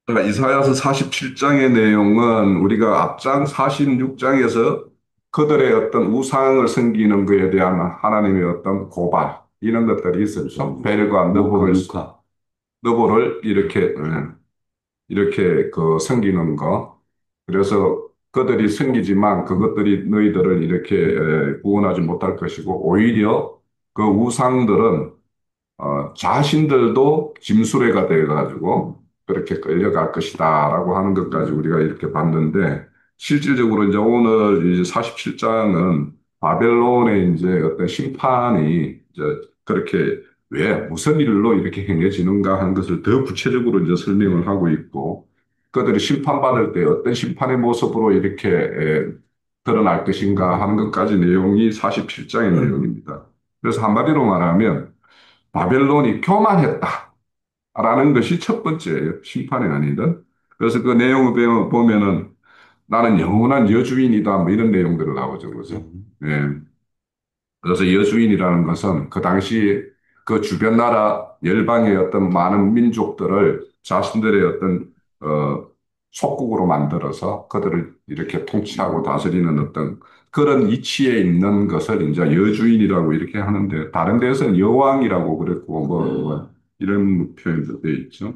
그러니까 이사야서 47장의 내용은 우리가 앞장 46장에서 그들의 어떤 우상을 섬기는 것에 대한 하나님의 어떤 고발, 이런 것들이 있었죠. 그렇죠. 벨과 목화. 너보를 이렇게 그 섬기는 거. 그래서 그들이 섬기지만 그것들이 너희들을 이렇게 구원하지 못할 것이고, 오히려 그 우상들은 자신들도 짐수레가 돼가지고 그렇게 끌려갈 것이다라고 하는 것까지 우리가 이렇게 봤는데, 실질적으로 이제 오늘 이제 47장은 바벨론의 이제 어떤 심판이 이제 그렇게 왜 무슨 일로 이렇게 행해지는가 하는 것을 더 구체적으로 이제 설명을 하고 있고, 그들이 심판받을 때 어떤 심판의 모습으로 이렇게 드러날 것인가 하는 것까지 내용이 47장의 내용입니다. 그래서 한마디로 말하면 바벨론이 교만했다라는 것이 첫 번째예요. 심판이 아니든. 그래서 그 내용을 보면은 나는 영원한 여주인이다, 뭐 이런 내용들을 나오죠. 그죠? 음. 예. 그래서 여주인이라는 것은 그 당시 그 주변 나라 열방의 어떤 많은 민족들을 자신들의 어떤 속국으로 만들어서 그들을 이렇게 통치하고 다스리는 어떤 그런 이치에 있는 것을 이제 여주인이라고 이렇게 하는데, 다른 데서는 여왕이라고 그랬고 뭐 이런 표현도 되어 있죠.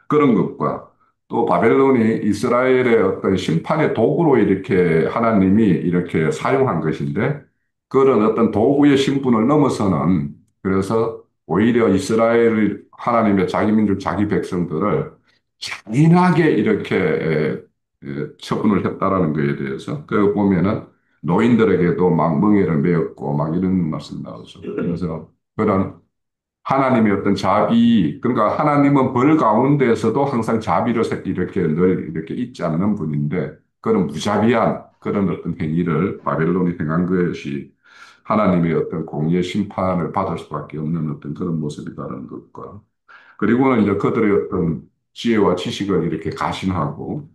그런 것과 또 바벨론이 이스라엘의 어떤 심판의 도구로 이렇게 하나님이 이렇게 사용한 것인데, 그런 어떤 도구의 신분을 넘어서는, 그래서 오히려 이스라엘 하나님의 자기 민족 자기 백성들을 잔인하게 이렇게 처분을 했다라는 것에 대해서 그 보면은 노인들에게도 막 멍에를 메었고 막 이런 말씀 나오죠. 그래서 그런 하나님의 어떤 자비, 그러니까 하나님은 벌 가운데에서도 항상 자비를 이렇게 늘 이렇게 잊지 않는 분인데, 그런 무자비한 그런 어떤 행위를 바벨론이 행한 것이 하나님의 어떤 공의의 심판을 받을 수밖에 없는 어떤 그런 모습이라는 것과, 그리고는 이제 그들의 어떤 지혜와 지식을 이렇게 가신하고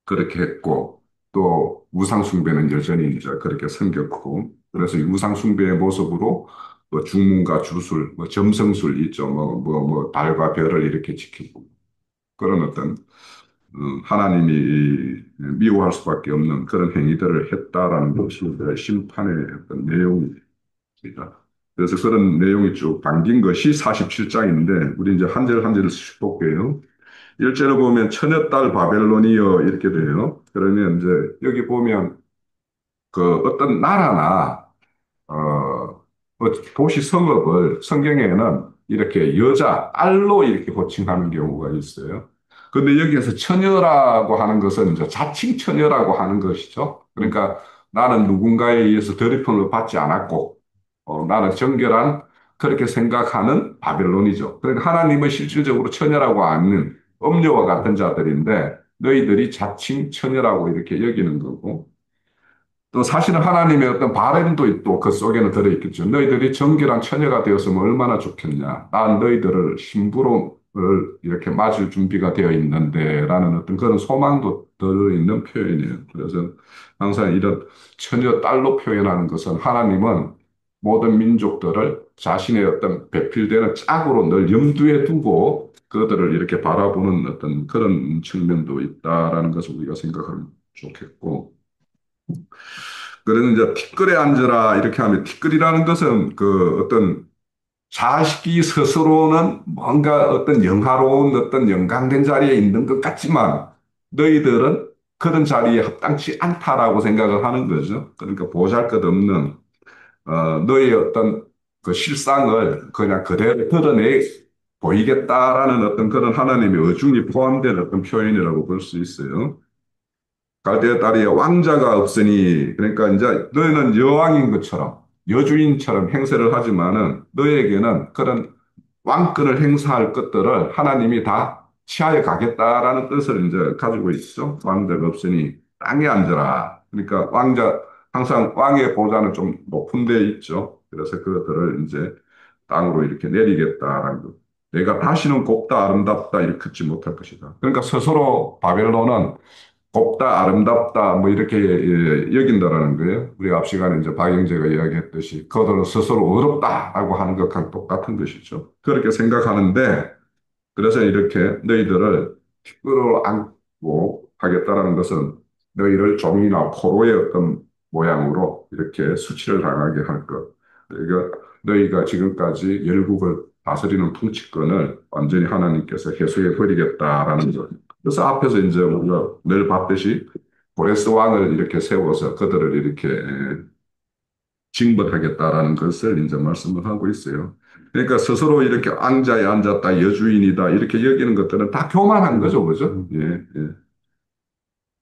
그렇게 했고, 또 우상숭배는 여전히 이제 그렇게 생겼고, 그래서 이 우상숭배의 모습으로 뭐 중문과 주술, 뭐 점성술 있죠. 달과 별을 이렇게 지키고, 그런 어떤, 하나님이 미워할 수밖에 없는 그런 행위들을 했다라는 것이 이제 심판의 어떤 내용입니다. 그래서 그런 내용이 쭉 담긴 것이 47장인데, 우리 이제 한 절 한 절을 볼게요. 일제로 보면 처녀딸 바벨론이여 이렇게 돼요. 그러면 이제 여기 보면 그 어떤 나라나 도시 성읍을 성경에는 이렇게 여자 딸로 이렇게 호칭하는 경우가 있어요. 근데 여기에서 처녀라고 하는 것은 이제 자칭 처녀라고 하는 것이죠. 그러니까 나는 누군가에 의해서 더럽힘을 받지 않았고, 나는 정결한 그렇게 생각하는 바벨론이죠. 그러니까 하나님은 실질적으로 처녀라고 하는 엄녀와 같은 자들인데, 너희들이 자칭 처녀라고 이렇게 여기는 거고, 또 사실은 하나님의 어떤 바램도 또 그 속에는 들어있겠죠. 너희들이 정결한 처녀가 되었으면 얼마나 좋겠냐. 난 너희들을 심부름을 이렇게 맞을 준비가 되어 있는데 라는 어떤 그런 소망도 들어있는 표현이에요. 그래서 항상 이런 처녀 딸로 표현하는 것은 하나님은 모든 민족들을 자신의 어떤 배필되는 짝으로 늘 염두에 두고 그들을 이렇게 바라보는 어떤 그런 측면도 있다라는 것을 우리가 생각하면 좋겠고, 그래서 이제 티끌에 앉으라 이렇게 하면, 티끌이라는 것은 그 어떤 자식이 스스로는 뭔가 어떤 영화로운 어떤 영광된 자리에 있는 것 같지만 너희들은 그런 자리에 합당치 않다라고 생각을 하는 거죠. 그러니까 보잘것없는 너의 어떤 그 실상을 그냥 그대로 드러내 보이겠다라는 어떤 그런 하나님의 의중이 포함된 어떤 표현이라고 볼 수 있어요. 갈대아 딸이 왕자가 없으니, 그러니까 이제 너희는 여왕인 것처럼 여주인처럼 행세를 하지만은 너에게는 그런 왕권을 행사할 것들을 하나님이 다 취하여 가겠다라는 뜻을 이제 가지고 있죠. 왕자가 없으니 땅에 앉아라. 그러니까 항상 왕의 보좌는 좀 높은 데 있죠. 그래서 그것들을 이제 땅으로 이렇게 내리겠다라는 것. 내가 다시는 곱다 아름답다 이렇게 걷지 못할 것이다. 그러니까 스스로 바벨론은 곱다, 아름답다, 뭐 이렇게 여긴다라는 거예요. 우리가 앞 시간에 이제 박영재가 이야기했듯이 그들은 스스로 어렵다라고 하는 것과 똑같은 것이죠. 그렇게 생각하는데, 그래서 이렇게 너희들을 끌어 안고 하겠다라는 것은 너희를 종이나 포로의 어떤 모양으로 이렇게 수치를 당하게 할 것. 그러니까 너희가 지금까지 열국을 다스리는 통치권을 완전히 하나님께서 해소해 버리겠다라는 것. 그래서 앞에서 이제 우리가 늘 봤듯이 고레스 왕을 이렇게 세워서 그들을 이렇게 징벌하겠다라는 것을 이제 말씀을 하고 있어요. 그러니까 스스로 이렇게 앙자에 앉았다, 여주인이다, 이렇게 여기는 것들은 다 교만한 거죠, 그죠? 예, 예.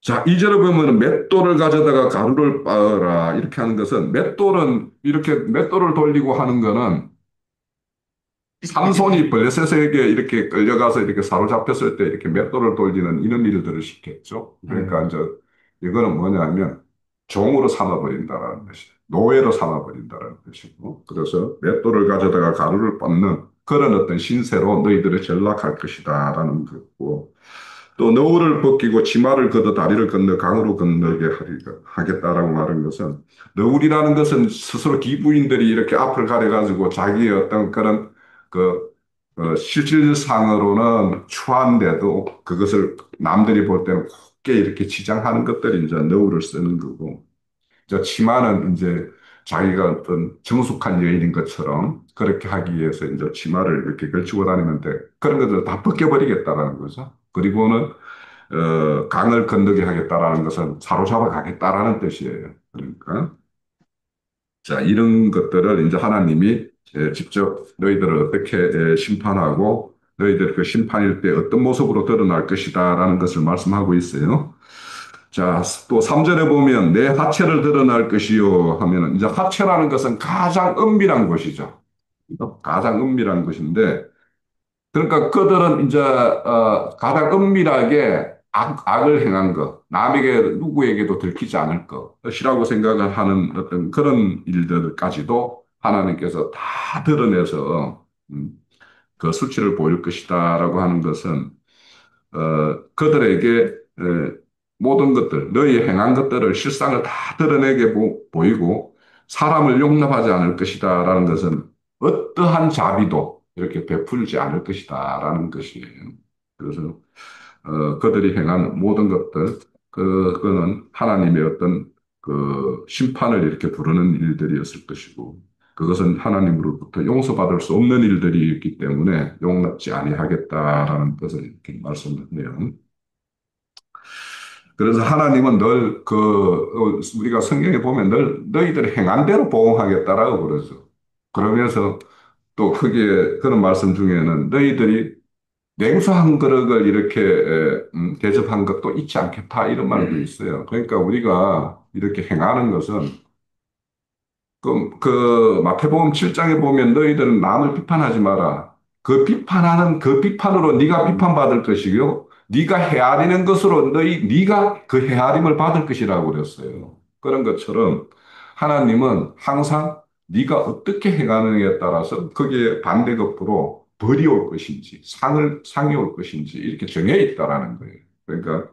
자, 이절에 보면은 맷돌을 가져다가 가루를 빻아라. 이렇게 하는 것은 맷돌은 이렇게 맷돌을 돌리고 하는 거는 삼손이 블레셋에게 이렇게 끌려가서 이렇게 사로잡혔을 때 이렇게 맷돌을 돌리는 이런 일들을 시켰죠. 그러니까 이제 이거는 뭐냐면 종으로 삼아버린다라는 것이 노예로 삼아버린다라는 것이고 그래서 맷돌을 가져다가 가루를 빻는 그런 어떤 신세로 너희들을 전락할 것이다라는 거고 또 너울을 벗기고 치마를 걷어 다리를 건너 강으로 건너게 하겠다라고 말한 것은 너울이라는 것은 스스로 기부인들이 이렇게 앞을 가려가지고 자기의 어떤 그런 그 실질상으로는 추한데도 그것을 남들이 볼 때는 곱게 이렇게 치장하는 것들이 이제 너울을 쓰는 거고 저 치마는 이제 자기가 어떤 정숙한 여인인 것처럼 그렇게 하기 위해서 이제 치마를 이렇게 걸치고 다니는데 그런 것들 다 벗겨버리겠다라는 거죠. 그리고는 강을 건너게 하겠다라는 것은 사로잡아 가겠다라는 뜻이에요. 그러니까 자 이런 것들을 이제 하나님이 직접 너희들을 어떻게 심판하고 너희들 그 심판일 때 어떤 모습으로 드러날 것이다라는 것을 말씀하고 있어요. 자, 또 3절에 보면 내 하체를 드러날 것이요 하면은 이제 하체라는 것은 가장 은밀한 것이죠. 가장 은밀한 것인데 그러니까 그들은 이제 가장 은밀하게 악을 행한 것, 남에게 누구에게도 들키지 않을 것이라고 생각을 하는 어떤 그런 일들까지도 하나님께서 다 드러내서 그 수치를 보일 것이다라고 하는 것은 그들에게 모든 것들, 너희 행한 것들을 실상을 다 드러내게 보이고 사람을 용납하지 않을 것이다라는 것은 어떠한 자비도 이렇게 베풀지 않을 것이다라는 것이에요. 그래서 그들이 행한 모든 것들, 그거는 하나님의 어떤 그 심판을 이렇게 부르는 일들이었을 것이고 그것은 하나님으로부터 용서받을 수 없는 일들이었기 때문에 용납지 아니하겠다라는 것을 이렇게 말씀을 해요. 그래서 하나님은 늘 우리가 성경에 보면 늘 너희들 행한 대로 보응하겠다라고 그러죠. 그러면서 또 크게 그런 말씀 중에는 너희들이 냉수 한 그릇을 이렇게 대접한 것도 잊지 않겠다 이런 말도 있어요. 그러니까 우리가 이렇게 행하는 것은 그 마태복음 7장에 보면 너희들은 남을 비판하지 마라. 그 비판하는 그 비판으로 네가 비판받을 것이요. 네가 헤아리는 것으로 네가 그 헤아림을 받을 것이라고 그랬어요. 그런 것처럼 하나님은 항상 네가 어떻게 행하느냐에 따라서 거기에 반대급부로 벌이 올 것인지 상이 올 것인지 이렇게 정해 있다라는 거예요. 그러니까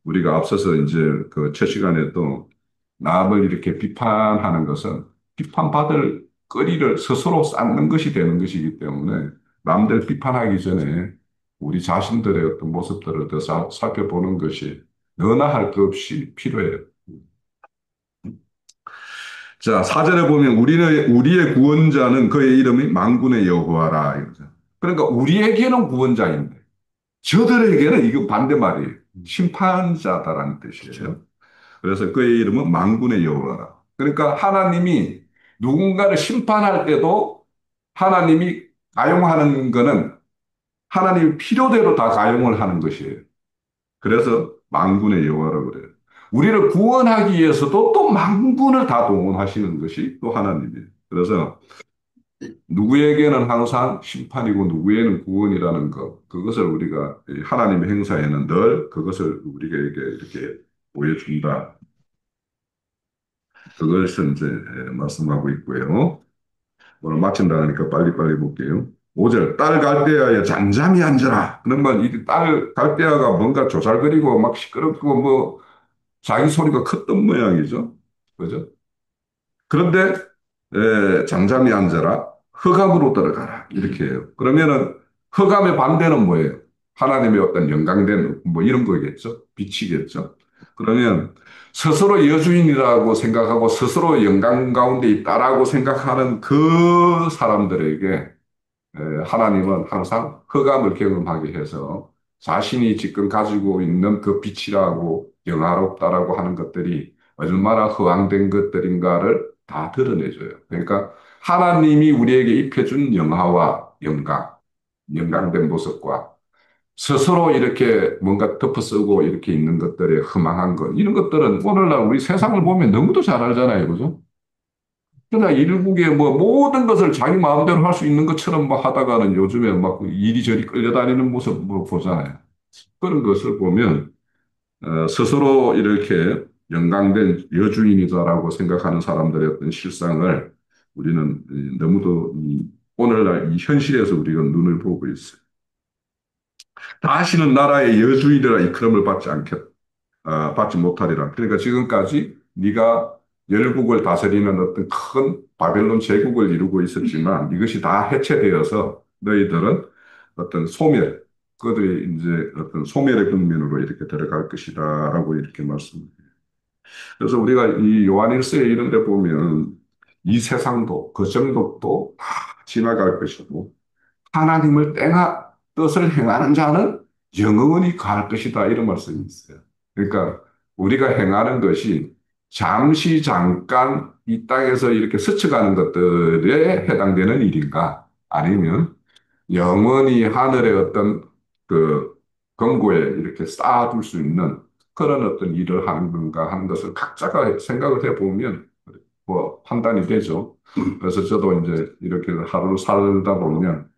우리가 앞서서 이제 그 첫 시간에도 남을 이렇게 비판하는 것은 비판받을 거리를 스스로 쌓는 것이 되는 것이기 때문에 남들 비판하기 전에 우리 자신들의 어떤 모습들을 더 살펴보는 것이 너나 할 것 없이 필요해요. 자, 사절에 보면 우리의 구원자는 그의 이름이 만군의 여호와라. 이거죠. 그러니까 우리에게는 구원자인데 저들에게는 이거 반대말이에요. 심판자다라는 뜻이에요. 그래서 그의 이름은 만군의 여호와라. 그러니까 하나님이 누군가를 심판할 때도 하나님이 가용하는 거는 하나님 필요대로 다 가용을 하는 것이에요. 그래서 만군의 여호와라고 그래요. 우리를 구원하기 위해서도 또 만군을 다 동원하시는 것이 또 하나님이에요. 그래서 누구에게는 항상 심판이고 누구에게는 구원이라는 것, 그것을 우리가 하나님의 행사에는 늘 그것을 우리에게 이렇게 보여준다. 그것을 이제 말씀하고 있고요. 오늘 마친다 하니까 빨리빨리 볼게요. 5절, 딸 갈대아여 잠잠히 앉아라. 그러면 이 딸 갈대아가 뭔가 조잘거리고 막 시끄럽고 뭐 자기 소리가 컸던 모양이죠. 그죠? 그런데 잠잠히 앉아라. 흑암으로 들어가라. 이렇게 해요. 그러면은 흑암의 반대는 뭐예요? 하나님의 어떤 영광된 뭐 이런 거겠죠. 빛이겠죠. 그러면 스스로 여주인이라고 생각하고 스스로 영광 가운데 있다라고 생각하는 그 사람들에게 하나님은 항상 흑암을 경험하게 해서 자신이 지금 가지고 있는 그 빛이라고 영화롭다라고 하는 것들이 얼마나 허황된 것들인가를 다 드러내줘요. 그러니까 하나님이 우리에게 입혀준 영화와 영광, 영광된 모습과 스스로 이렇게 뭔가 덮어쓰고 이렇게 있는 것들의 허망한 것, 이런 것들은 오늘날 우리 세상을 보면 너무도 잘 알잖아요. 그죠? 그러나 일국의 뭐 모든 것을 자기 마음대로 할 수 있는 것처럼 뭐 하다가는 요즘에 막 이리저리 끌려다니는 모습 뭐 보잖아요. 그런 것을 보면 스스로 이렇게 영광된 여주인이다라고 생각하는 사람들의 어떤 실상을 우리는 너무도 오늘날 이 현실에서 우리가 눈을 보고 있어요. 다시는 나라의 여주인이라 이끌음을 받지 못하리라. 그러니까 지금까지 네가 열국을 다스리는 어떤 큰 바벨론 제국을 이루고 있었지만 이것이 다 해체되어서 너희들은 어떤 그들이 이제 어떤 소멸의 국면으로 이렇게 들어갈 것이다라고 이렇게 말씀해요. 그래서 우리가 이 요한일서에 이런 데 보면 이 세상도 그 정독도 다 지나갈 것이고 하나님을 뜻을 행하는 자는 영원히 가할 것이다. 이런 말씀이 있어요. 그러니까 우리가 행하는 것이 잠시 잠깐 이 땅에서 이렇게 스쳐가는 것들에 해당되는 일인가? 아니면 영원히 하늘의 어떤 그 금고에 이렇게 쌓아둘 수 있는 그런 어떤 일을 하는 건가 하는 것을 각자가 생각을 해보면 뭐 판단이 되죠. 그래서 저도 이제 이렇게 하루를 살다 보면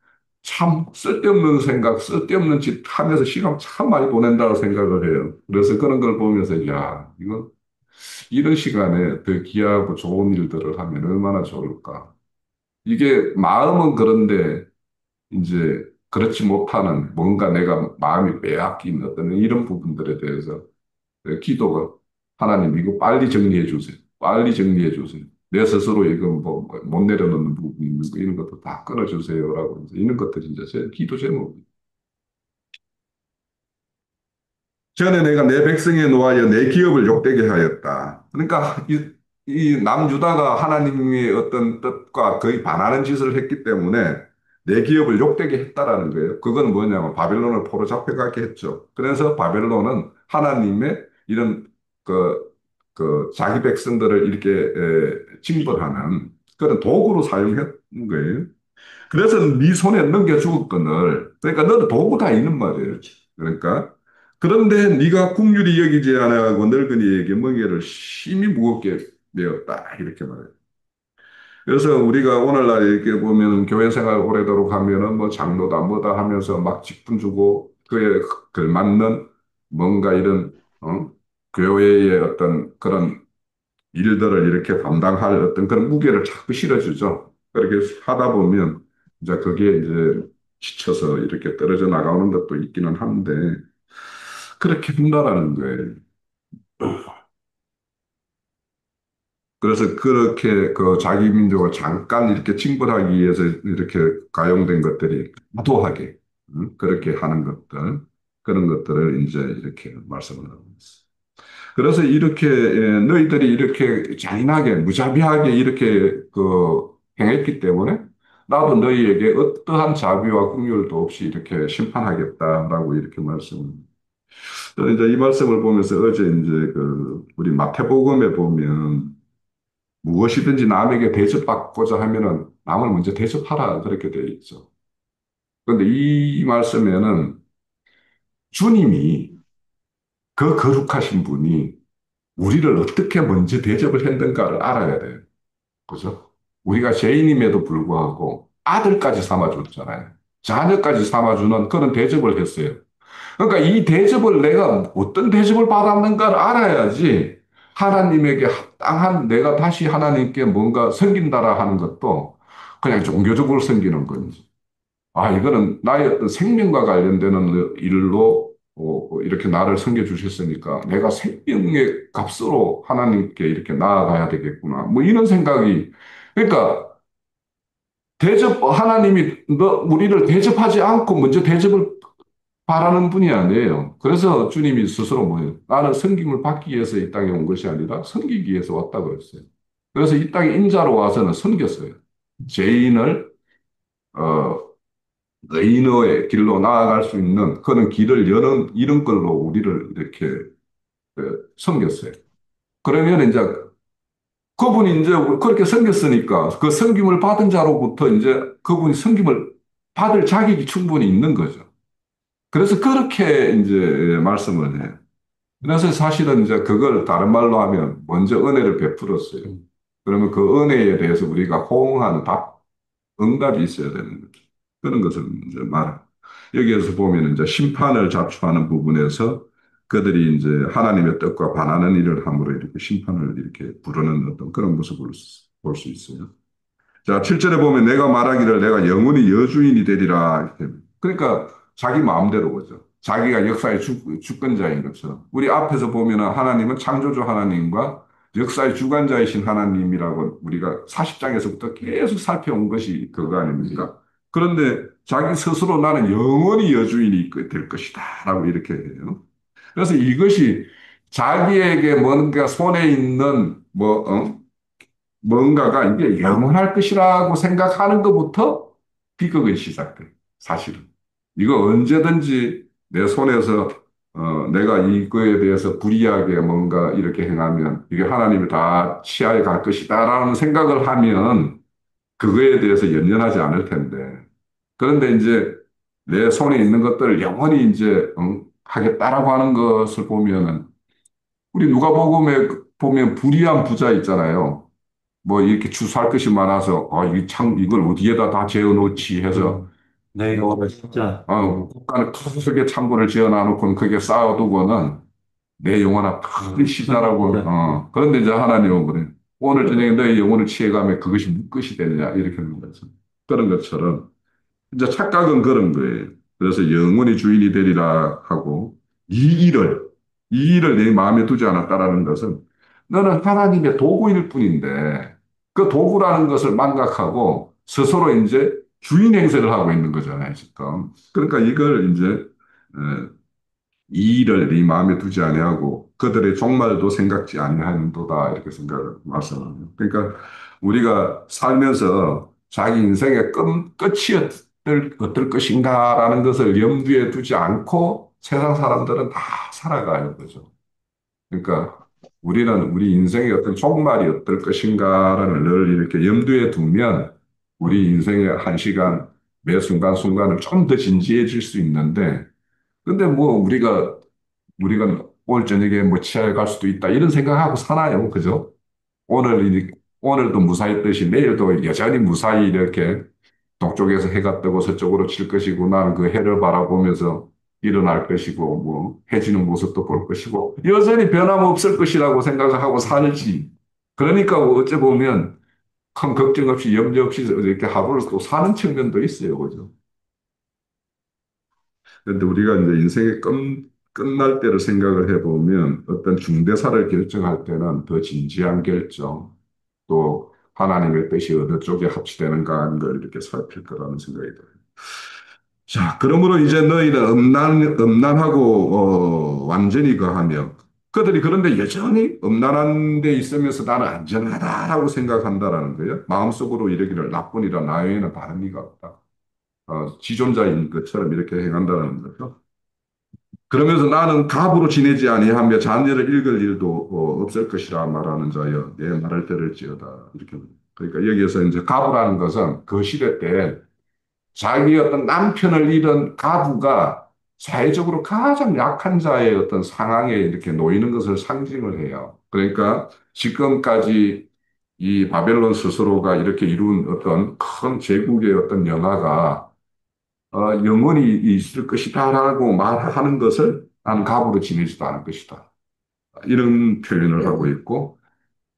참 쓸데없는 생각, 쓸데없는 짓 하면서 시간 참 많이 보낸다고 생각을 해요. 그래서 그런 걸 보면서, 야, 이거, 이런 시간에 더 귀하고 좋은 일들을 하면 얼마나 좋을까. 이게 마음은 그런데, 이제, 그렇지 못하는 뭔가 내가 마음이 빼앗긴 어떤 이런 부분들에 대해서 기도가 하나님 이거 빨리 정리해 주세요. 빨리 정리해 주세요. 내 스스로 이거 못 내려놓는 부분 있는 거 이런 것도 다 끊어주세요라고 해서 이런 것들이 이제 제 기도 제목입니다. 전에 내가 내 백성에 노하여 내 기업을 욕되게 하였다. 그러니까 이 남유다가 하나님의 어떤 뜻과 거의 반하는 짓을 했기 때문에 내 기업을 욕되게 했다라는 거예요. 그건 뭐냐면 바벨론을 포로 잡혀가게 했죠. 그래서 바벨론은 하나님의 이런 그, 그 자기 백성들을 이렇게 징벌하는 그런 도구로 사용했는 거예요. 그래서 네 손에 넘겨주었거늘. 그러니까 너는 도구다 있는 말이에요. 그러니까 그런데 네가 긍휼히 여기지 아니하고 늙은이에게 멍에를 심히 무겁게 메었다 이렇게 말해요. 그래서 우리가 오늘날 이렇게 보면 교회 생활 오래도록 하면은 뭐 장로다 뭐다 하면서 막 직분 주고 그에 걸맞는 뭔가 이런 교회의 어떤 그런 일들을 이렇게 감당할 어떤 그런 무게를 자꾸 실어주죠. 그렇게 하다 보면 이제 그게 이제 지쳐서 이렇게 떨어져 나가는 것도 있기는 한데 그렇게 한다라는 거예요. 그래서 그렇게 그 자기 민족을 잠깐 이렇게 징벌하기 위해서 이렇게 가용된 것들이 과도하게 그렇게 하는 것들 그런 것들을 이제 이렇게 말씀을 하고 있어요. 그래서 이렇게 너희들이 이렇게 잔인하게 무자비하게 이렇게 그 행했기 때문에 나도 너희에게 어떠한 자비와 긍휼도 없이 이렇게 심판하겠다라고 이렇게 말씀을. 또 이제 이 말씀을 보면서 어제 이제 그 우리 마태복음에 보면 무엇이든지 남에게 대접받고자 하면은 남을 먼저 대접하라 그렇게 되어 있죠. 그런데 이 말씀에는 주님이 그 거룩하신 분이 우리를 어떻게 먼저 대접을 했는가를 알아야 돼요. 그죠? 우리가 죄인임에도 불구하고 아들까지 삼아줬잖아요. 자녀까지 삼아주는 그런 대접을 했어요. 그러니까 이 대접을 내가 어떤 대접을 받았는가를 알아야지 하나님에게 합당한 내가 다시 하나님께 뭔가 섬긴다라 하는 것도 그냥 종교적으로 섬기는 건지. 아, 이거는 나의 어떤 생명과 관련되는 일로 이렇게 나를 섬겨주셨으니까 내가 생명의 값으로 하나님께 이렇게 나아가야 되겠구나. 뭐 이런 생각이, 그러니까 하나님이 우리를 대접하지 않고 먼저 대접을 바라는 분이 아니에요. 그래서 주님이 스스로 뭐예요? 나는 섬김을 받기 위해서 이 땅에 온 것이 아니라 섬기기 위해서 왔다 그랬어요. 그래서 이 땅에 인자로 와서는 섬겼어요. 죄인을 어, 의인의 길로 나아갈 수 있는 그런 길을 여는 이런 걸로 우리를 이렇게 섬겼어요. 그러면 이제 그분이 이제 그렇게 섬겼으니까 그 섬김을 받은 자로부터 이제 그분이 섬김을 받을 자격이 충분히 있는 거죠. 그래서 그렇게 이제 말씀을 해요. 그래서 사실은 이제 그걸 다른 말로 하면 먼저 은혜를 베풀었어요. 그러면 그 은혜에 대해서 우리가 호응하는 답, 응답이 있어야 되는 거죠. 그런 것을 이제 말. 여기에서 보면 이제 심판을 자초하는 부분에서 그들이 이제 하나님의 뜻과 반하는 일을 함으로 이렇게 심판을 이렇게 부르는 어떤 그런 모습을 볼 수 있어요. 자, 7절에 보면 내가 말하기를 내가 영원히 여주인이 되리라. 이렇게. 그러니까 자기 마음대로 보죠. 자기가 역사의 주권자인 것처럼. 우리 앞에서 보면 하나님은 창조주 하나님과 역사의 주관자이신 하나님이라고 우리가 40장에서부터 계속 살펴온 것이 그거 아닙니까? 그런데 자기 스스로 나는 영원히 여주인이 될 것이다. 라고 이렇게 해요. 그래서 이것이 자기에게 뭔가 손에 있는 뭔가가 이게 영원할 것이라고 생각하는 것부터 비극이 시작돼. 사실은. 이거 언제든지 내 손에서 내가 이거에 대해서 불이하게 뭔가 이렇게 행하면 이게 하나님이 다 치하에 갈 것이다라는 생각을 하면 그거에 대해서 연연하지 않을 텐데. 그런데 이제 내 손에 있는 것들을 영원히 이제 하겠다라고 하는 것을 보면은 우리 누가복음에 보면 불의한 부자 있잖아요. 뭐 이렇게 추수할 것이 많아서 이걸 어디에다 다 재어놓지 해서 네, 이거 진짜, 국가는 크게 창고를 지어놔놓고는 그게 쌓아두고는 내 영혼아 큰 시다라고 진짜. 그런데 이제 하나님은 그래 오늘 저녁에 너의 영혼을 취해가면 그것이 무엇이 되느냐 이렇게 하는 거죠. 그런 것처럼 이제 착각은 그런 거예요. 그래서 영원히 주인이 되리라 하고 이 일을 이 일을 내 마음에 두지 않았다라는 것은 너는 하나님의 도구일 뿐인데 그 도구라는 것을 망각하고 스스로 이제 주인 행세를 하고 있는 거잖아요, 지금. 그러니까 이걸 이제 어, 이 일을 네 마음에 두지 아니하고 그들의 종말도 생각지 아니하는도다 이렇게 생각을 말씀합니다. 그러니까 우리가 살면서 자기 인생의 끝이 어떨 것인가라는 것을 염두에 두지 않고 세상 사람들은 다 살아가는 거죠. 그러니까 우리는 우리 인생의 어떤 종말이 어떨 것인가를 늘 이렇게 염두에 두면 우리 인생의 한 시간 매 순간순간을 좀 더 진지해질 수 있는데 근데 뭐 우리가 오늘 저녁에 뭐 치아에 갈 수도 있다 이런 생각하고 사나요, 그죠? 오늘 오늘도 무사히 뜨시 내일도 여전히 무사히 이렇게 동쪽에서 해가 뜨고 서쪽으로 칠 것이고 나는 그 해를 바라보면서 일어날 것이고 뭐 해지는 모습도 볼 것이고 여전히 변함없을 것이라고 생각하고 살지. 그러니까 어째 보면 큰 걱정 없이 염려 없이 이렇게 하루를 또 사는 측면도 있어요, 그죠? 그런데 우리가 이제 인생의 끝날 때를 생각을 해보면 어떤 중대사를 결정할 때는 더 진지한 결정, 또 하나님의 뜻이 어느 쪽에 합치되는가 하는 걸 이렇게 살필 거라는 생각이 들어요. 자, 그러므로 이제 너희는 음란하고 완전히 거하며 그들이 그런데 여전히 음란한 데 있으면서 나는 안전하다라고 생각한다라는 거예요. 마음속으로 이르기를 나쁜 이라 나 외에는 다른 이가 없다. 지존자인 것처럼 이렇게 행한다는 거죠. 그러면서 나는 갑으로 지내지 아니하며 자녀를 읽을 일도 없을 것이라 말하는 자여 내 말을 들을지어다 이렇게 그러니까 여기에서 이제 가부라는 것은 그 시대 때 자기 어떤 남편을 잃은 가부가 사회적으로 가장 약한 자의 어떤 상황에 이렇게 놓이는 것을 상징을 해요. 그러니까 지금까지 이 바벨론 스스로가 이렇게 이룬 어떤 큰 제국의 어떤 영화가 영원히 있을 것이다라고 말하는 것을 나는 갑으로 지내지도 않을 것이다. 이런 표현을 하고 있고,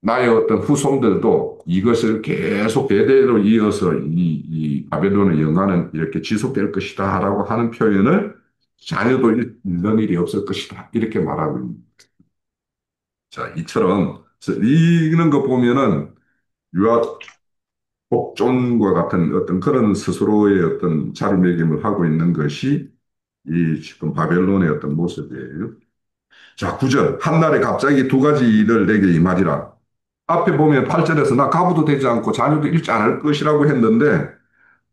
나의 어떤 후손들도 이것을 계속 대대로 이어서 이 바벨론의 영화는 이렇게 지속될 것이다라고 하는 표현을 자녀도 잃는 일이 없을 것이다. 이렇게 말하고 있습니다. 자, 이처럼, 이런 거 보면은 유아 복종과 같은 어떤 그런 스스로의 어떤 자리매김을 하고 있는 것이 이 지금 바벨론의 어떤 모습이에요. 자, 9절. 한날에 갑자기 두 가지 일을 내게 임하리라. 앞에 보면 8절에서 나 가부도 되지 않고 자녀도 잃지 않을 것이라고 했는데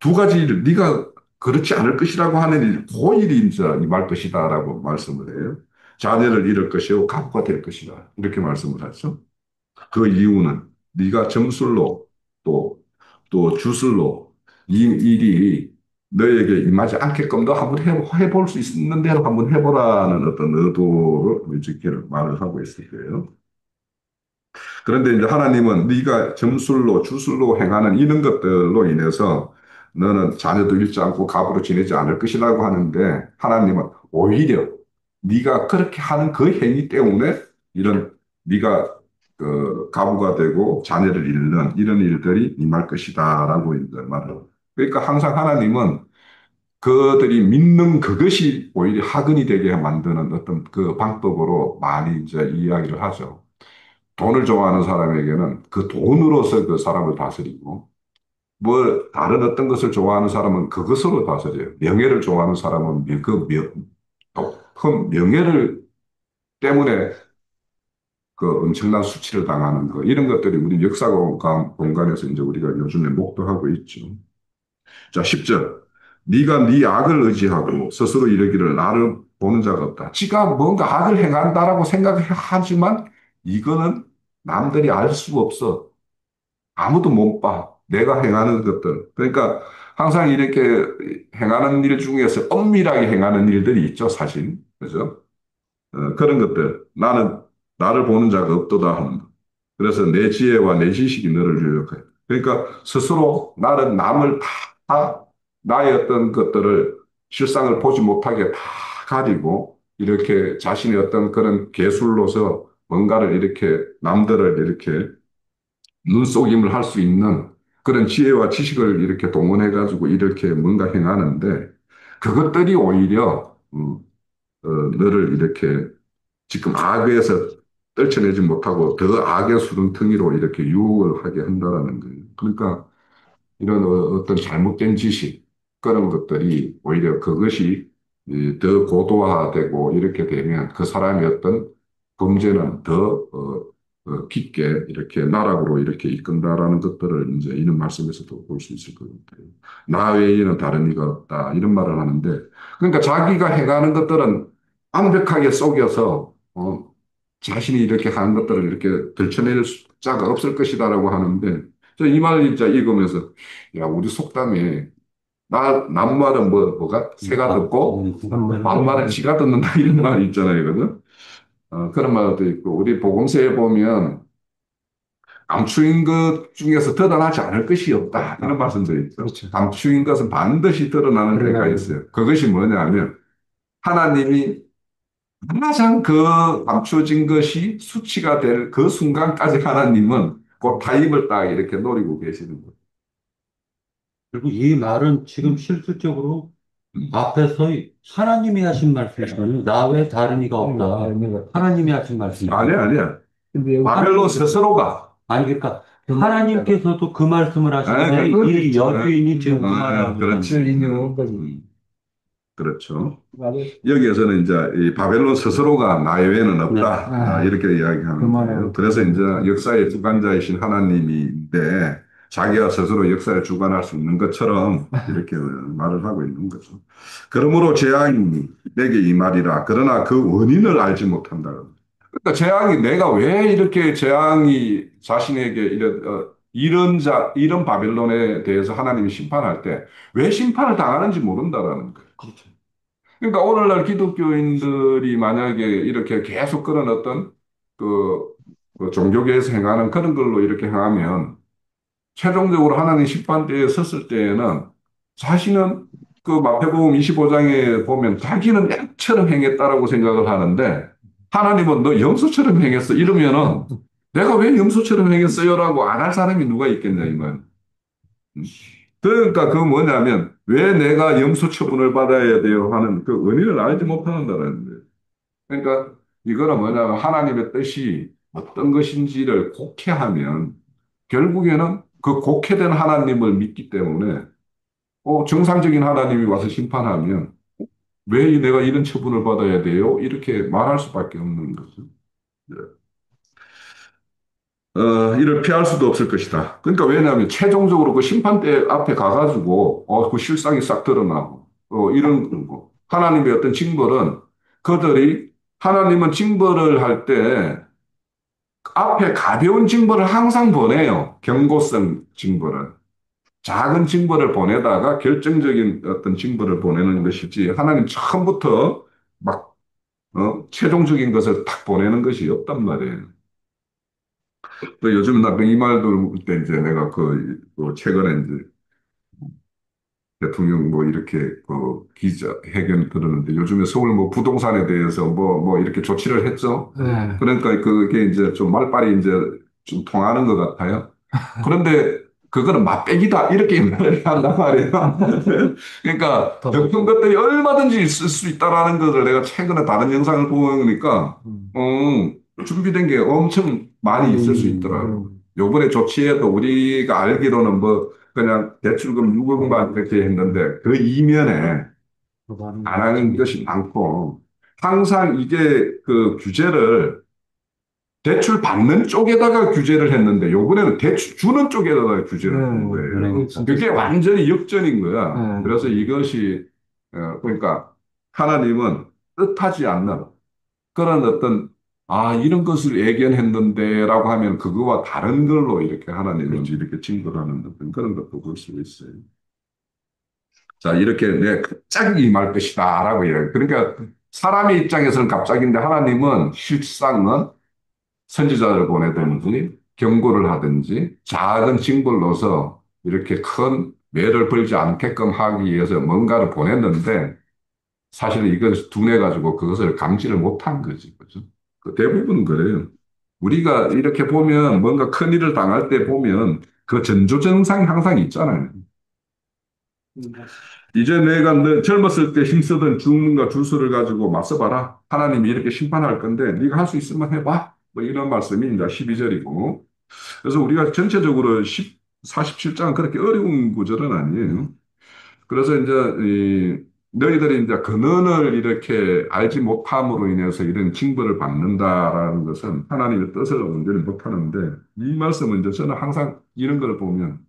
두 가지 일을 네가 그렇지 않을 것이라고 하는 일, 그 일이 이제 임할 것이다라고 말씀을 해요. 자녀를 잃을 것이요 가부가 될 것이다. 이렇게 말씀을 하죠. 그 이유는 네가 점술로 또, 또 주술로 이 일이 너에게 임하지 않게끔 너 한번 해볼 수 있는 대로 한번 해보라는 어떤 의도로 이렇게 말을 하고 있을 거예요. 그런데 이제 하나님은 네가 점술로 주술로 행하는 이런 것들로 인해서 너는 자녀도 잃지 않고 갑으로 지내지 않을 것이라고 하는데 하나님은 오히려 네가 그렇게 하는 그 행위 때문에 이런 네가 그 가부가 되고 자녀를 잃는 이런 일들이 임할 것이다라고 이제 말을. 그러니까 항상 하나님은 그들이 믿는 그것이 오히려 학은이 되게 만드는 어떤 그 방법으로 많이 이제 이야기를 하죠. 돈을 좋아하는 사람에게는 그 돈으로서 그 사람을 다스리고, 뭐, 다른 어떤 것을 좋아하는 사람은 그것으로 다스려요. 명예를 좋아하는 사람은 높은 명예를 때문에 그 엄청난 수치를 당하는 거, 이런 것들이 우리 역사 공간에서 이제 우리가 요즘에 목도하고 있죠. 자, 10절. 네가 네 악을 의지하고 스스로 이르기를 나를 보는 자가 없다. 지가 뭔가 악을 행한다라고 생각하지만 이거는 남들이 알 수가 없어. 아무도 못 봐. 내가 행하는 것들. 그러니까 항상 이렇게 행하는 일 중에서 엄밀하게 행하는 일들이 있죠, 사실. 그죠? 그런 것들. 나는 나를 보는 자가 없도다 하는 것. 그래서 내 지혜와 내 지식이 너를 유력해. 그러니까 스스로 나는 남을 다 나의 어떤 것들을 실상을 보지 못하게 다 가리고 이렇게 자신의 어떤 그런 계술로서 뭔가를 이렇게 남들을 이렇게 눈속임을 할 수 있는 그런 지혜와 지식을 이렇게 동원해 가지고 이렇게 뭔가 행하는데 그것들이 오히려 너를 이렇게 지금 악에서 떨쳐내지 못하고 더 악의 수렁텅이로 이렇게 유혹을 하게 한다라는 거예요. 그러니까 이런 어떤 잘못된 지식 그런 것들이 오히려 그것이 더 고도화되고 이렇게 되면 그 사람의 어떤 범죄는 더 깊게 이렇게 나락으로 이렇게 이끈다라는 것들을 이제 이런 말씀에서도 볼 수 있을 것 같아요. 나 외에는 다른 이가 없다 이런 말을 하는데 그러니까 자기가 해가는 것들은 완벽하게 속여서 자신이 이렇게 하는 것들을 이렇게 들춰낼 자가 없을 것이다라고 하는데 저 이 말을 진짜 읽으면서 야 우리 속담에 남말은 뭐가 새가 듣고 반말은 쥐가 듣는다 이런 말이 있잖아요, 그죠? 그런 말도 있고 우리 복음서에 보면 감추인 것 중에서 드러나지 않을 것이 없다 이런 말씀도 있죠. 그렇죠. 감추인 것은 반드시 드러나는 때가 있어요. 그것이 뭐냐면 하나님이 가장 그 감춰진 것이 수치가 될 그 순간까지 하나님은 그 타임을 딱 이렇게 노리고 계시는 거예요. 그리고 이 말은 지금 실질적으로 앞에서 하나님이 하신 말씀이거든요. 나 외에 다른 이가 없다. 하나님이 하신 말씀이거든요. 아니야, 아니야. 바벨론 스스로가. 아니, 그러니까 하나님께서도 그 말씀을 하시는데 이 여주인이 지금 그 말을 하고 그렇지. 있는 그렇죠. 여기에서는 이제 이 바벨론 스스로가 나 외에는 네. 없다. 이렇게 이야기하는 거예요. 그래서 이제 역사의 주관자이신 하나님인데 자기가 스스로 역사를 주관할 수 있는 것처럼 이렇게 말을 하고 있는 거죠. 그러므로 재앙이 내게 이 말이라. 그러나 그 원인을 알지 못한다. 그러니까 재앙이 내가 왜 이렇게 재앙이 자신에게 이런 바벨론에 대해서 하나님이 심판할 때 왜 심판을 당하는지 모른다라는 거예요. 그렇죠. 그러니까 오늘날 기독교인들이 만약에 이렇게 계속 그런 어떤 그, 그 종교계에서 행하는 그런 걸로 이렇게 행하면 최종적으로 하나님 심판대에 섰을 때에는 자신은 그 마태복음 25장에 보면 자기는 양처럼 행했다라고 생각을 하는데 하나님은 너 염소처럼 행했어 이러면은 내가 왜 염소처럼 행했어요라고 안 할 사람이 누가 있겠냐 이 말. 그러니까 그 뭐냐면 왜 내가 염소 처분을 받아야 돼요 하는 그 원인을 알지 못한다는 거예요. 그러니까 이거는 뭐냐면 하나님의 뜻이 어떤 것인지를 곡해하면 결국에는 그 곡해된 하나님을 믿기 때문에 정상적인 하나님이 와서 심판하면 왜 내가 이런 처분을 받아야 돼요? 이렇게 말할 수밖에 없는 거죠. 네. 이를 피할 수도 없을 것이다. 그러니까 왜냐하면 최종적으로 그 심판대 앞에 가가지고 그 실상이 싹 드러나고 이런 거고 하나님의 어떤 징벌은 그들이 하나님은 징벌을 할 때 앞에 가벼운 징벌을 항상 보내요. 경고성 징벌을. 작은 징벌을 보내다가 결정적인 어떤 징벌을 보내는 것이지 하나님 처음부터 막 최종적인 것을 딱 보내는 것이 없단 말이에요. 또 요즘 나 이 말 들을 때 이제 내가 그 최근에 이제 대통령 뭐 이렇게 그 기자회견 들었는데 요즘에 서울 뭐 부동산에 대해서 뭐 이렇게 조치를 했죠. 네. 그러니까 그게 이제 좀 말빨이 이제 좀 통하는 것 같아요. 그런데 그거는 맛배기다 이렇게 말을 한단 말이에요. 그러니까 더, 덮은 것들이 얼마든지 있을 수 있다라는 것을 내가 최근에 다른 영상을 보니까 준비된 게 엄청 많이 있을 수 있더라고. 요번에 조치에도 우리가 알기로는 뭐 그냥 대출금 유금만 이렇게 했는데 그 이면에 더 많은 안 게 있지. 하는 것이 많고 항상 이게 그 규제를 대출 받는 쪽에다가 규제를 했는데 요번에는 대출 주는 쪽에다가 규제를 한 거예요. 그러니까. 그게 완전히 역전인 거야. 네. 그래서 이것이 그러니까 하나님은 뜻하지 않는 그런 어떤 이런 것을 예견했는데라고 하면 그거와 다른 걸로 이렇게 하나님은 그렇죠. 이렇게 징벌하는 어떤 그런 것도 볼 수 있어요. 자, 이렇게 내 갑자기 임할 것이다라고 이야기. 그러니까 사람의 입장에서는 갑자기인데 하나님은 실상은 선지자를 보내든지 경고를 하든지 작은 징벌로서 이렇게 큰 매를 벌지 않게끔 하기 위해서 뭔가를 보냈는데 사실은 이것을 둔해 가지고 그것을 감지를 못한 거지. 그죠? 그 대부분 그래요. 우리가 이렇게 보면 뭔가 큰 일을 당할 때 보면 그 전조증상이 항상 있잖아요. 이제 내가 너 젊었을 때 힘쓰던 주문과 주술을 가지고 맞서봐라. 하나님이 이렇게 심판할 건데 네가 할 수 있으면 해봐. 뭐 이런 말씀이 이제 12절이고. 그래서 우리가 전체적으로 47장은 그렇게 어려운 구절은 아니에요. 그래서 이제 너희들이 이제 근원을 이렇게 알지 못함으로 인해서 이런 징벌을 받는다라는 것은 하나님의 뜻을 온전히 못하는데 이 말씀은 이제 저는 항상 이런 걸 보면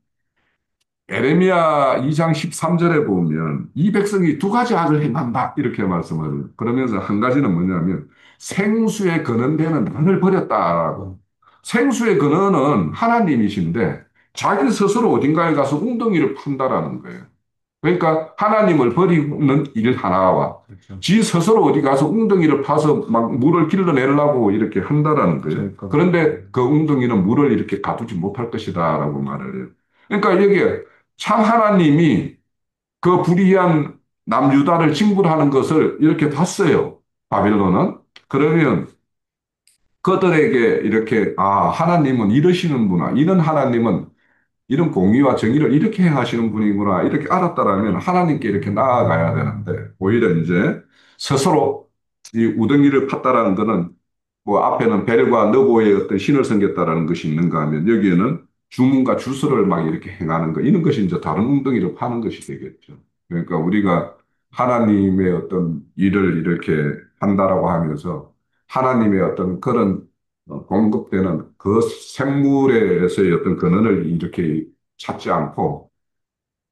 에레미야 2장 13절에 보면 이 백성이 두 가지 악을 행한다 이렇게 말씀을 해요. 그러면서 한 가지는 뭐냐면 생수의 근원되는 나를 버렸다라고. 생수의 근원은 하나님이신데 자기 스스로 어딘가에 가서 웅덩이를 판다라는 거예요. 그러니까 하나님을 버리는 일 하나와 그렇죠. 지 스스로 어디 가서 웅덩이를 파서 막 물을 길러내려고 이렇게 한다라는 거예요. 그런데 그 웅덩이는 물을 이렇게 가두지 못할 것이다라고 말을 해요. 그러니까 여기에 참 하나님이 그 불의한 남유다를 징벌하는 것을 이렇게 봤어요. 바빌론은. 그러면 그들에게 이렇게 하나님은 이러시는구나. 이런 하나님은 이런 공의와 정의를 이렇게 행하시는 분이구나. 이렇게 알았다라면 하나님께 이렇게 나아가야 되는데, 오히려 이제 스스로 이 우덩이를 팠다라는 것은 뭐 앞에는 벨과 너보의 어떤 신을 섬겼다라는 것이 있는가 하면 여기에는 주문과 주술을 막 이렇게 행하는 거. 이런 것이 이제 다른 웅덩이를 파는 것이 되겠죠. 그러니까 우리가 하나님의 어떤 일을 이렇게 한다라고 하면서 하나님의 어떤 그런 공급되는 그 생물에서의 어떤 근원을 이렇게 찾지 않고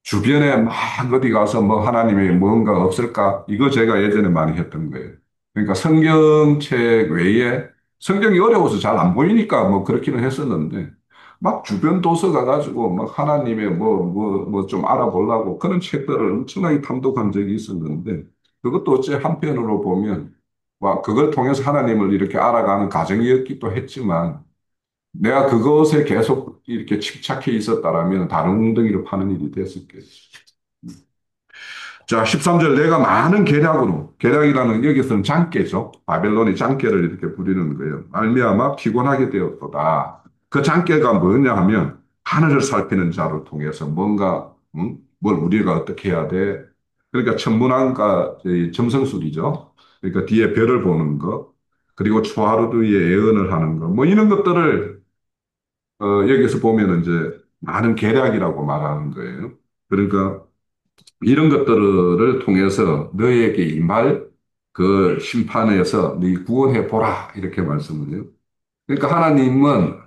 주변에 막 어디 가서 뭐 하나님의 뭔가 없을까? 이거 제가 예전에 많이 했던 거예요. 그러니까 성경책 외에 성경이 어려워서 잘 안 보이니까 뭐 그렇기는 했었는데 막 주변 도서 가가지고 막 하나님의 뭐 좀 알아보려고 그런 책들을 엄청나게 탐독한 적이 있었는데 그것도 어째 한편으로 보면 와, 그걸 통해서 하나님을 이렇게 알아가는 과정이었기도 했지만 내가 그것에 계속 이렇게 집착해 있었다라면 다른 웅덩이를 파는 일이 됐었겠지. 자, 13절 내가 많은 계략이라는 여기서는 장깨죠. 바벨론이 장깨를 이렇게 부리는 거예요. 말미암아 피곤하게 되었도다. 그 장깨가 뭐냐 하면 하늘을 살피는 자를 통해서 뭔가 뭘 우리가 어떻게 해야 돼? 그러니까 천문학과 점성술이죠. 그러니까 뒤에 별을 보는 거, 그리고 초하루두의 예언을 하는 거, 뭐 이런 것들을 여기서 보면 이제 많은 계략이라고 말하는 거예요. 그러니까 이런 것들을 통해서 너에게 임할 그 심판에서 네 구원해 보라 이렇게 말씀을 해요. 그러니까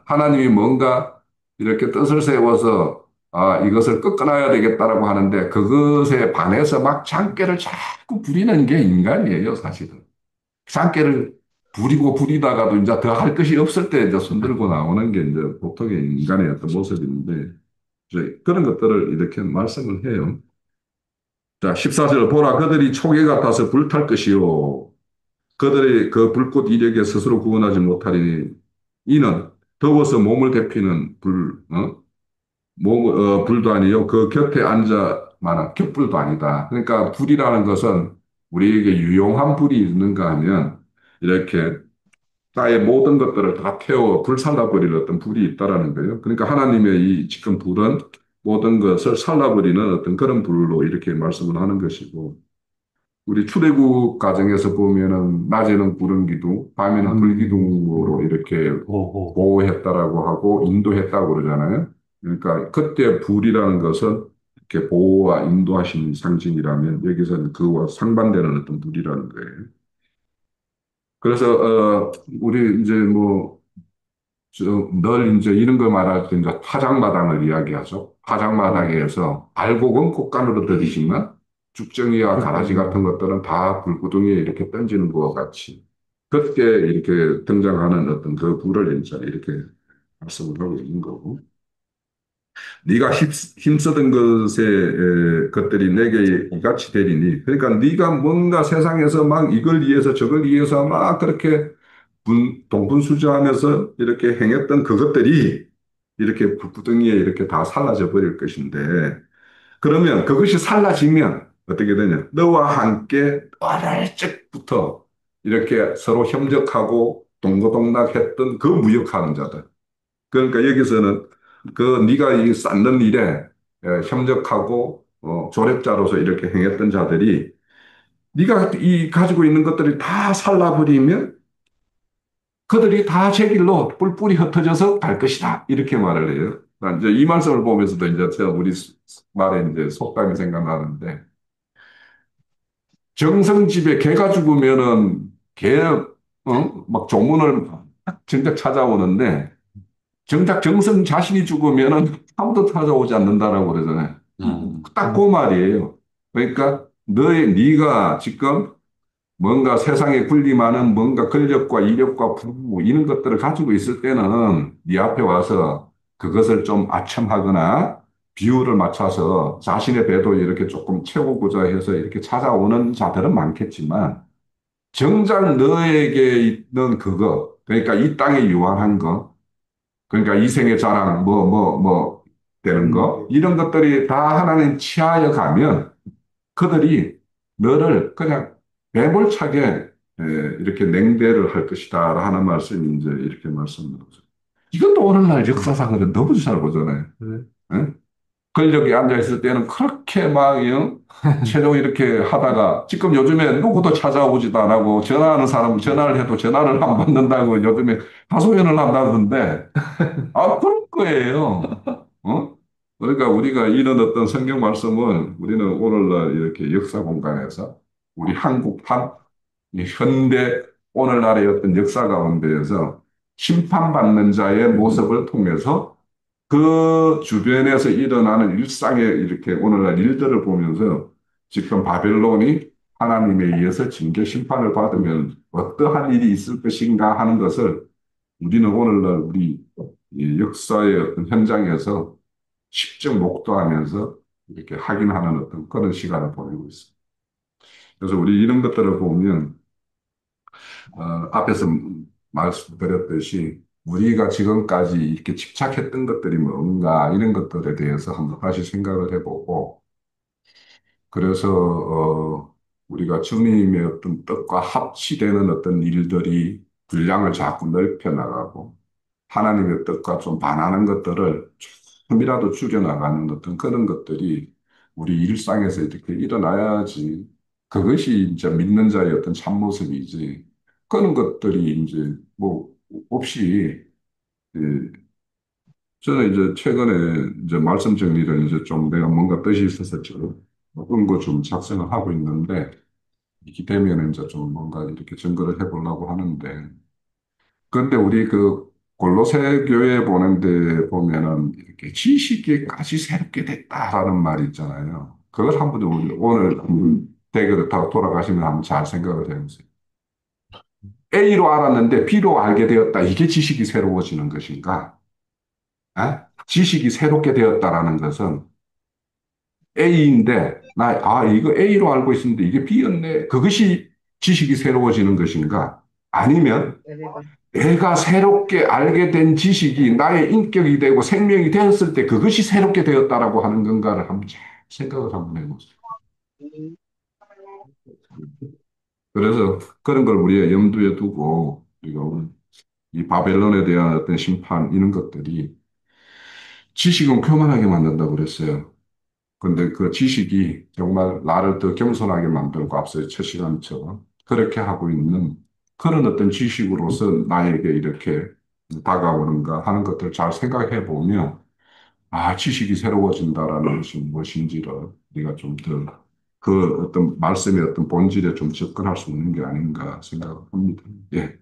하나님이 뭔가 이렇게 뜻을 세워서 이것을 꺾어놔야 되겠다라고 하는데 그것에 반해서 막 장깨를 자꾸 부리는 게 인간이에요, 사실은. 장깨를 부리고 부리다가도 이제 더 할 것이 없을 때 이제 손들고 나오는 게 이제 보통의 인간의 어떤 모습인데 이제 그런 것들을 이렇게 말씀을 해요. 자, 14절 보라 그들이 초계 같아서 불탈 것이요 그들의 그 불꽃 이력에 스스로 구원하지 못하리니 이는 더워서 몸을 데피는 불도 아니요 그 곁에 앉아만한 곁불도 아니다. 그러니까 불이라는 것은 우리에게 유용한 불이 있는가 하면 이렇게 나의 모든 것들을 다 태워 불살라버릴 어떤 불이 있다라는 거예요. 그러니까 하나님의 이 지금 불은 모든 것을 살라버리는 어떤 그런 불로 이렇게 말씀을 하는 것이고 우리 출애굽 과정에서 보면은 낮에는 구름 기둥, 밤에는 불 기둥으로 이렇게 오호. 보호했다라고 하고 인도했다고 그러잖아요. 그러니까 그때 불이라는 것은 이렇게 보호와 인도하시는 상징이라면 여기서는 그와 상반되는 어떤 불이라는 거예요. 그래서 우리 이제 뭐 늘 이제 이런 걸 말할 때 이제 파장마당을 이야기하죠. 파장마당에서 알곡은 곶간으로 들이지만 죽정이와 가라지 같은 것들은 다 불구덩이에 이렇게 던지는 것과 같이 그때 이렇게 등장하는 어떤 그 불을 이제 이렇게 말씀을 하고 있는 거고. 네가 힘쓰던 것들이 내게 이같이 되리니 그러니까 네가 뭔가 세상에서 막 이걸 위해서 저걸 위해서 막 그렇게 동분수주하면서 이렇게 행했던 그것들이 이렇게 불구덩이에 이렇게 다 사라져 버릴 것인데 그러면 그것이 사라지면 어떻게 되냐? 너와 함께 어릴 적부터 이렇게 서로 협력하고 동고동락했던 그 무역하는 자들. 그러니까 여기서는 그 네가 이 쌓는 일에 협력하고 조력자로서 이렇게 행했던 자들이 네가 이 가지고 있는 것들이 다 살라버리면 그들이 다 제 길로 뿔뿔이 흩어져서 갈 것이다. 이렇게 말을 해요. 난 이제 이 말씀을 보면서도 이제 제가 우리 말에 이제 속담이 생각나는데 정성집에 개가 죽으면은 막 조문을 정작 찾아오는데 정작 정성 자신이 죽으면은 아무도 찾아오지 않는다라고 그러잖아요. 음. 딱 그 말이에요. 그러니까 네가 지금 뭔가 세상에 군림하는 뭔가 권력과 이력과 부뭐 이런 것들을 가지고 있을 때는 네 앞에 와서 그것을 좀 아첨하거나 비율을 맞춰서 자신의 배도 이렇게 조금 채우고자 해서 이렇게 찾아오는 자들은 많겠지만 정작 너에게 있는 그거 그러니까 이 땅에 유한한 거 그러니까 이생의 자랑 되는 거 이런 것들이 다 하나님 치하여 가면 그들이 너를 그냥 매몰차게 이렇게 냉대를 할 것이다 하는 말씀이 이제 이렇게 말씀을 하죠. 이것도 오늘날 역사상으로 너무 잘 보잖아요. 응? 권력에 앉아있을 때는 그렇게 막, 최종 이렇게 하다가, 지금 요즘에 누구도 찾아오지도 안 하고, 전화하는 사람은 전화를 해도 전화를 안 받는다고 요즘에 하소연을 한다던데, 그럴 거예요. 어? 그러니까 우리가 이런 어떤 성경 말씀을 우리는 오늘날 이렇게 역사 공간에서 우리 한국판, 이 현대 오늘날의 어떤 역사 가운데에서 심판받는 자의 모습을 통해서 그 주변에서 일어나는 일상의 이렇게 오늘날 일들을 보면서 지금 바벨론이 하나님에 의해서 징계 심판을 받으면 어떠한 일이 있을 것인가 하는 것을 우리는 오늘날 우리 이 역사의 어떤 현장에서 직접 목도하면서 이렇게 확인하는 어떤 그런 시간을 보내고 있습니다. 그래서 우리 이런 것들을 보면 앞에서 말씀드렸듯이 우리가 지금까지 이렇게 집착했던 것들이 뭔가 이런 것들에 대해서 한번 다시 생각을 해보고 그래서 우리가 주님의 어떤 뜻과 합치되는 어떤 일들이 분량을 자꾸 넓혀 나가고 하나님의 뜻과 좀 반하는 것들을 조금이라도 줄여나가는 어떤 그런 것들이 우리 일상에서 이렇게 일어나야지 그것이 이제 믿는 자의 어떤 참모습이지 그런 것들이 이제 뭐 없이 예, 저는 이제 최근에 이제 말씀 정리를 이제 좀 내가 뭔가 뜻이 있었었죠. 그런 거 좀 작성을 하고 있는데, 이렇게 되면 이제 좀 뭔가 이렇게 증거를 해보려고 하는데, 그런데 우리 그 골로새 교회 보는데 보면은 이렇게 지식에까지 새롭게 됐다라는 말이 있잖아요. 그걸 한번 우리 오늘 한번 대결을 다 돌아가시면 한번 잘 생각을 해보세요. A로 알았는데 B로 알게 되었다. 이게 지식이 새로워지는 것인가? 지식이 새롭게 되었다라는 것은 A인데, 이거 A로 알고 있었는데 이게 B였네. 그것이 지식이 새로워지는 것인가? 아니면 내가 새롭게 알게 된 지식이 나의 인격이 되고 생명이 되었을 때 그것이 새롭게 되었다라고 하는 건가를 한번 잘 생각을 한번 해보세요. 그래서 그런 걸 우리가 염두에 두고 우리가 오늘 이 바벨론에 대한 어떤 심판 이런 것들이 지식은 교만하게 만든다고 그랬어요. 근데 그 지식이 정말 나를 더 겸손하게 만들고 앞서 첫 시간처럼 그렇게 하고 있는 그런 어떤 지식으로서 나에게 이렇게 다가오는가 하는 것들 잘 생각해 보면 지식이 새로워진다라는 것이 무엇인지를 우리가 좀 더 그 어떤 말씀의 어떤 본질에 좀 접근할 수 있는 게 아닌가 생각합니다. 예.